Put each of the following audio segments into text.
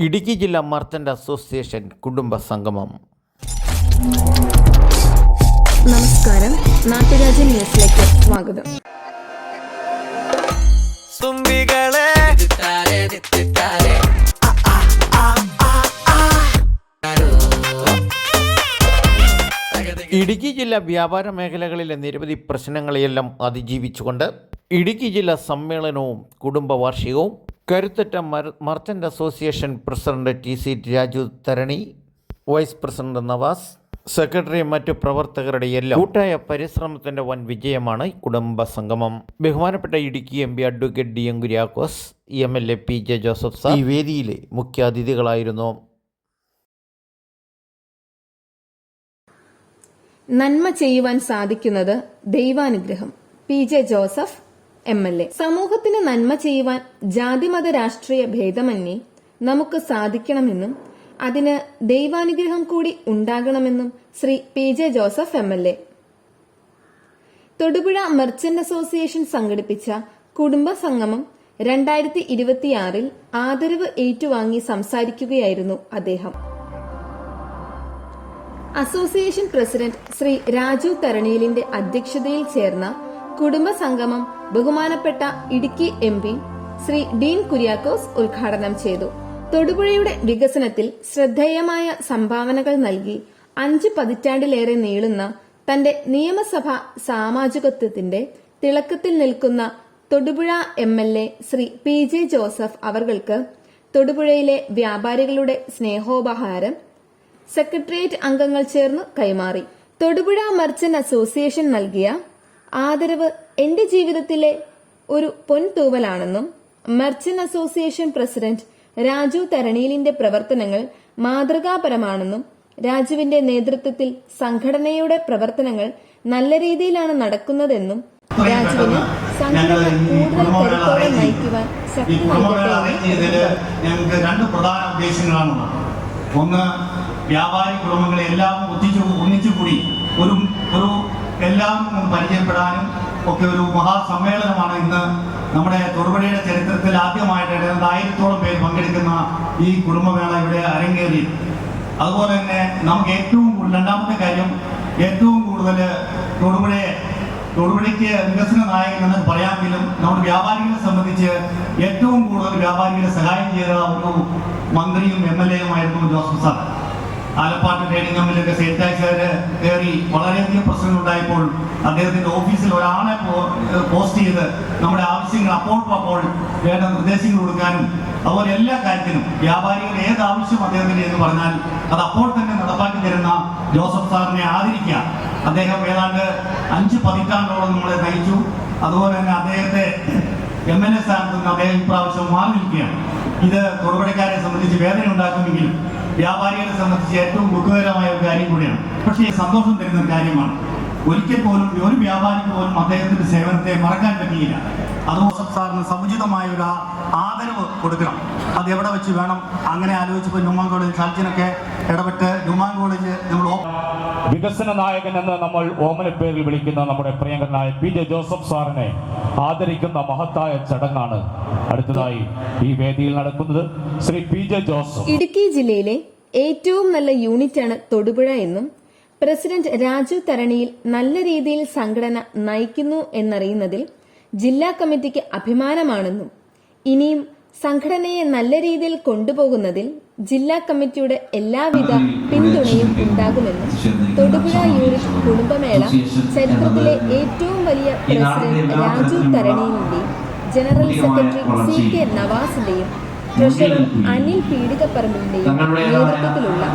ഇടുക്കി ജില്ലാ merchant association കുടുംബ സംഗമം. നമസ്കാരം, നാട്ടുരാജ്യ ന്യൂസിലേക്ക് സ്വാഗതം. ഇടുക്കി ജില്ല വ്യാപാര മേഖലകളിലെ നിരവധി പ്രശ്നങ്ങളെയെല്ലാം അതിജീവിച്ചുകൊണ്ട് ഇടുക്കി ജില്ലാ സമ്മേളനവും കുടുംബവാർഷികവും കരുത്തറ്റ merchant association president TC Raju Tharani, vice president Navas, secretary, മറ്റു പ്രവർത്തകരുടെ എല്ലാം കൂട്ടായ പരിശ്രമത്തിൻ്റെ വൻ വിജയമാണ് കുടുംബ സംഗമം. ബഹുമാനപ്പെട്ട Idukki MP advocate D. Kuriakose, MLA PJ Joseph sir ഈ വേദിയിലെ മുഖ്യാതിഥികളായിരുന്നു. നന്മ ചെയ്യുവാൻ സാധിക്കുന്നത് ദൈവാനുഗ്രഹം. PJ Joseph MLA. സമൂഹത്തിന് നന്മ ചെയ്യുവാൻ ജാതിമത രാഷ്ട്രീയ ഭേദമന്യേ നമുക്ക് സാധിക്കണമെന്നും അതിന് ദൈവാനുഗ്രഹം കൂടി ഉണ്ടാകണമെന്നും Shri PJ Joseph MLA. Thodupuzha merchant association സംഘടിപ്പിച്ച കുടുംബ സംഗമം 2026 ആദരവ് ഏറ്റുവാങ്ങി സംസാരിക്കുകയായിരുന്നു അദ്ദേഹം. അസോസിയേഷൻ പ്രസിഡന്റ് ശ്രീ രാജു തരണീലിന്റെ അധ്യക്ഷതയിൽ ചേർന്ന കുടുംബ സംഗമം ബഹുമാനപ്പെട്ട ഇടുക്കി MP ശ്രീ D. കുര്യാക്കോസ് ഉദ്ഘാടനം ചെയ്തു. തൊടുപുഴയുടെ വികസനത്തിൽ ശ്രദ്ധേയമായ സംഭാവനകൾ നൽകി 5 പതിറ്റാണ്ടിലേറെ നീളുന്ന തന്റെ നിയമസഭാ സാമാജികത്വത്തിന്റെ തിളക്കത്തിൽ നിൽക്കുന്ന Thodupuzha MLA Shri PJ Joseph അവർക്ക് തൊടുപുഴയിലെ വ്യാപാരികളുടെ സ്നേഹോപഹാരം സെക്രട്ടേറിയറ്റ് അംഗങ്ങൾ ചേർന്ന് കൈമാറി. തൊടുപുഴ മർച്ചന്റ് അസോസിയേഷൻ നൽകിയ ആദരവ് എന്റെ ജീവിതത്തിലെ ഒരു പൊൻതൂവലാണെന്നും മർച്ചന്റ് അസോസിയേഷൻ പ്രസിഡന്റ് രാജു തരണീലിന്റെ പ്രവർത്തനങ്ങൾ മാതൃകാപരമാണെന്നും രാജുവിന്റെ നേതൃത്വത്തിൽ സംഘടനയുടെ പ്രവർത്തനങ്ങൾ നല്ല രീതിയിലാണ് നടക്കുന്നതെന്നും രാജുവിന് സംഘടന കൂടുതൽ കരുത്തോടെ നയിക്കുവാൻ ശക്തി നൽകട്ടെ. ഞങ്ങൾക്ക് 2 പ്രധാന ഉദ്ദേശങ്ങളാണുള്ളത്. ഒന്ന്, വ്യാപാരി കുടുംബങ്ങളെ എല്ലാം ഒന്നിച്ചുകൂടി ഒരു എല്ലാം പരിചയപ്പെടാനും ഒക്കെ ഒരു മഹാസമ്മേളനമാണ് ഇന്ന് നമ്മുടെ തൊടുപുഴയുടെ ചരിത്രത്തിൽ ആദ്യമായിട്ട് 1000-ഓളം പേര് പങ്കെടുക്കുന്ന ഈ കുടുംബമേള ഇവിടെ അരങ്ങേറി. അതുപോലെ തന്നെ നമുക്ക് രണ്ടാമത്തെ കാര്യം, ഏറ്റവും കൂടുതൽ തൊടുപുഴയ്ക്ക് വികസന നായകൻ എന്ന് പറയാമെങ്കിലും നമ്മുടെ വ്യാപാരികളെ സംബന്ധിച്ച് ഏറ്റവും കൂടുതൽ വ്യാപാരികളെ സഹായം ചെയ്ത ഒരു മന്ത്രിയും MLA യുമായിരുന്നു ജോസഫ് സാർ. ആലപ്പാട്ട് ട്രേഡിംഗ് കമ്പനിയിലൊക്കെ സെയിൽ ടാക്സുകാര് കയറി വളരെയധികം പ്രശ്നങ്ങളുണ്ടായപ്പോൾ അദ്ദേഹത്തിന്റെ ഓഫീസിൽ ഒരാളെ പോസ്റ്റ് ചെയ്ത് നമ്മുടെ ആവശ്യങ്ങൾ അപ്പോൾ വേണ്ട നിർദ്ദേശങ്ങൾ കൊടുക്കാനും അതുപോലെ എല്ലാ കാര്യത്തിനും വ്യാപാരികൾ ഏത് ആവശ്യം അദ്ദേഹത്തിന് എന്ന് പറഞ്ഞാൽ അത് അപ്പോൾ തന്നെ നടപ്പാക്കി തരുന്ന ജോസഫ് സാറിനെ ആദരിക്കുക. അദ്ദേഹം ഏതാണ്ട് 5 പതിറ്റാണ്ടോളം നമ്മളെ നയിച്ചു. അതുപോലെ തന്നെ അദ്ദേഹത്തെ MLA സ്ഥാനത്ത് നിന്ന് അദ്ദേഹം ഇപ്രാവശ്യം മാറി നിൽക്കുകയാണ്. ഇത് തൊടുപുഴക്കാരെ സംബന്ധിച്ച് വേദന ഉണ്ടാക്കുമെങ്കിലും വ്യാപാരികളെ സംബന്ധിച്ച് ഏറ്റവും ദുഃഖകരമായ ഒരു കാര്യം കൂടിയാണ്. പക്ഷേ സന്തോഷം തരുന്ന ഒരു കാര്യമാണ്. ഒരിക്കൽ പോലും ഒരു വ്യാപാരിക്ക് പോലും അദ്ദേഹത്തിന്റെ സേവനത്തെ മറക്കാൻ പറ്റിയില്ല. അത് ജോസഫ് സാറിന് സമുചിതമായ ഒരു ആദരവ് കൊടുക്കണം. അത് എവിടെ വെച്ച് വേണം? അങ്ങനെ ആലോചിച്ചപ്പോൾ ന്യൂമാൻ കോളേജ് ഷാൽജിനൊക്കെ ഇടപെട്ട് ന്യൂമാൻ കോളേജ് നമ്മൾ വികസന നായകൻ എന്ന് നമ്മൾ ഓമനപ്പേരിൽ വിളിക്കുന്ന നമ്മുടെ പ്രിയങ്കരനായ PJ ജോസഫ് സാറിനെ ആദരിക്കുന്ന മഹത്തായ ചടങ്ങാണ് അടുത്തതായി ഈ വേദിയിൽ നടക്കുന്നത്. Shri PJ Joseph. ഇടുക്കി ജില്ലയിലെ ഏറ്റവും നല്ല യൂണിറ്റാണ് തൊടുപുഴ എന്നും പ്രസിഡന്റ് രാജു തരണിയിൽ നല്ല രീതിയിൽ സംഘടന നയിക്കുന്നു എന്നറിയുന്നതിൽ ജില്ലാ കമ്മിറ്റിക്ക് അഭിമാനമാണെന്നും ഇനിയും സംഘടനയെ നല്ല രീതിയിൽ കൊണ്ടുപോകുന്നതിൽ ജില്ലാ കമ്മിറ്റിയുടെ എല്ലാവിധ പിന്തുണയും ഉണ്ടാകുമെന്നും തൊടുപുഴ യൂണിറ്റ് കുടുംബമേള ചരിത്രത്തിലെ ഏറ്റവും വലിയ പ്രസിഡന്റ് രാജു തരണിയിന്റെയും ജനറൽ സെക്രട്ടറി CK നവാസിന്റെയും ട്രഷറർ അനിൽ പീഡികപ്പറമ്പിന്റെയും നേതൃത്വത്തിലുള്ള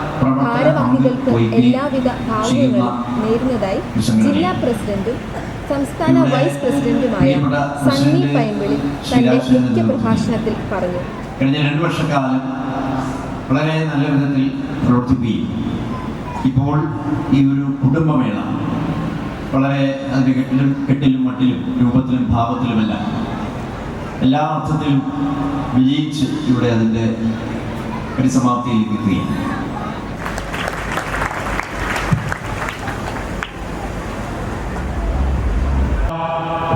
ഭാരവാഹികൾക്ക് എല്ലാവിധ ഭാവുകങ്ങളും നേരുന്നതായി ജില്ലാ പ്രസിഡന്റും സംസ്ഥാന വൈസ് പ്രസിഡന്റുമായ സണ്ണി പൈമ്പിളി തന്റെ മുഖ്യ പ്രഭാഷണത്തിൽ പറഞ്ഞു. കഴിഞ്ഞ 2 വർഷക്കാലം വളരെ നല്ല വിധത്തിൽ പ്രവർത്തിക്കുകയും ഇപ്പോൾ ഈ ഒരു കുടുംബമേള വളരെ അതിൻ്റെ കെട്ടിലും മട്ടിലും രൂപത്തിലും ഭാവത്തിലുമല്ല എല്ലാ അർത്ഥത്തിലും വിജയിച്ച് ഇവിടെ അതിൻ്റെ പരിസമാപ്തിയിലേക്ക് എത്തുകയാണ്.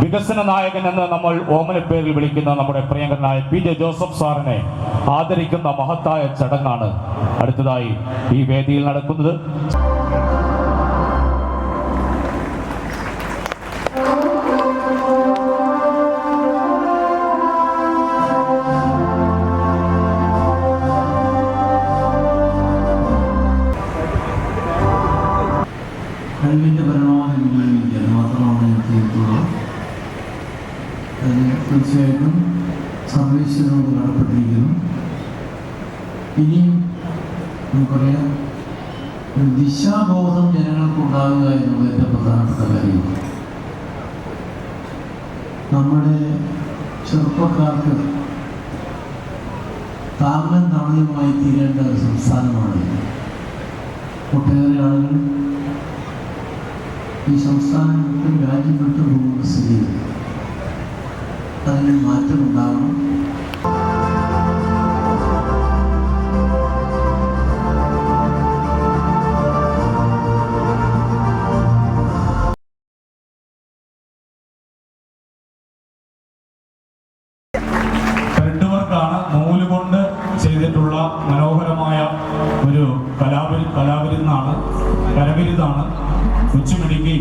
വികസന നായകൻ എന്ന് നമ്മൾ ഓമനപ്പേരിൽ വിളിക്കുന്ന നമ്മുടെ പ്രിയങ്കരനായ PJ ജോസഫ് സാറിനെ ആദരിക്കുന്ന മഹത്തായ ചടങ്ങാണ് അടുത്തതായി ഈ വേദിയിൽ നടക്കുന്നത്. കഴിവിൻ്റെ പരമാവധി ഉപയോഗിക്കുക, അത് മാത്രമാണ് ഞാൻ ചെയ്തിട്ടുള്ളത്. അതിന് തീർച്ചയായിട്ടും സർവീസിനോട് കടപ്പെട്ടിരിക്കുന്നു. ഇനിയും നമുക്കറിയാം, ഒരു ദിശാബോധം ജനങ്ങൾക്കുണ്ടാകുക എന്നത് ഏറ്റവും പ്രധാനപ്പെട്ട കാര്യമാണ്. നമ്മുടെ ചെറുപ്പക്കാർക്ക് താങ്ങും തണലുമായി തീരേണ്ട ഒരു സംസ്ഥാനമാണ്. ഒട്ടേറെ ആളുകൾ ഈ സംസ്ഥാനം വിട്ടും രാജ്യം വിട്ടു പോകുന്ന സ്ഥിതിയിൽ അതിന് മാറ്റമുണ്ടാകണം. ത്രെഡ് വർക്കാണ്, നൂലുകൊണ്ട് ചെയ്തിട്ടുള്ള മനോഹരമായ ഒരു കലാവിരുന്നാണ്, കരവിരുതാണ്. കൊച്ചുമിടുക്കി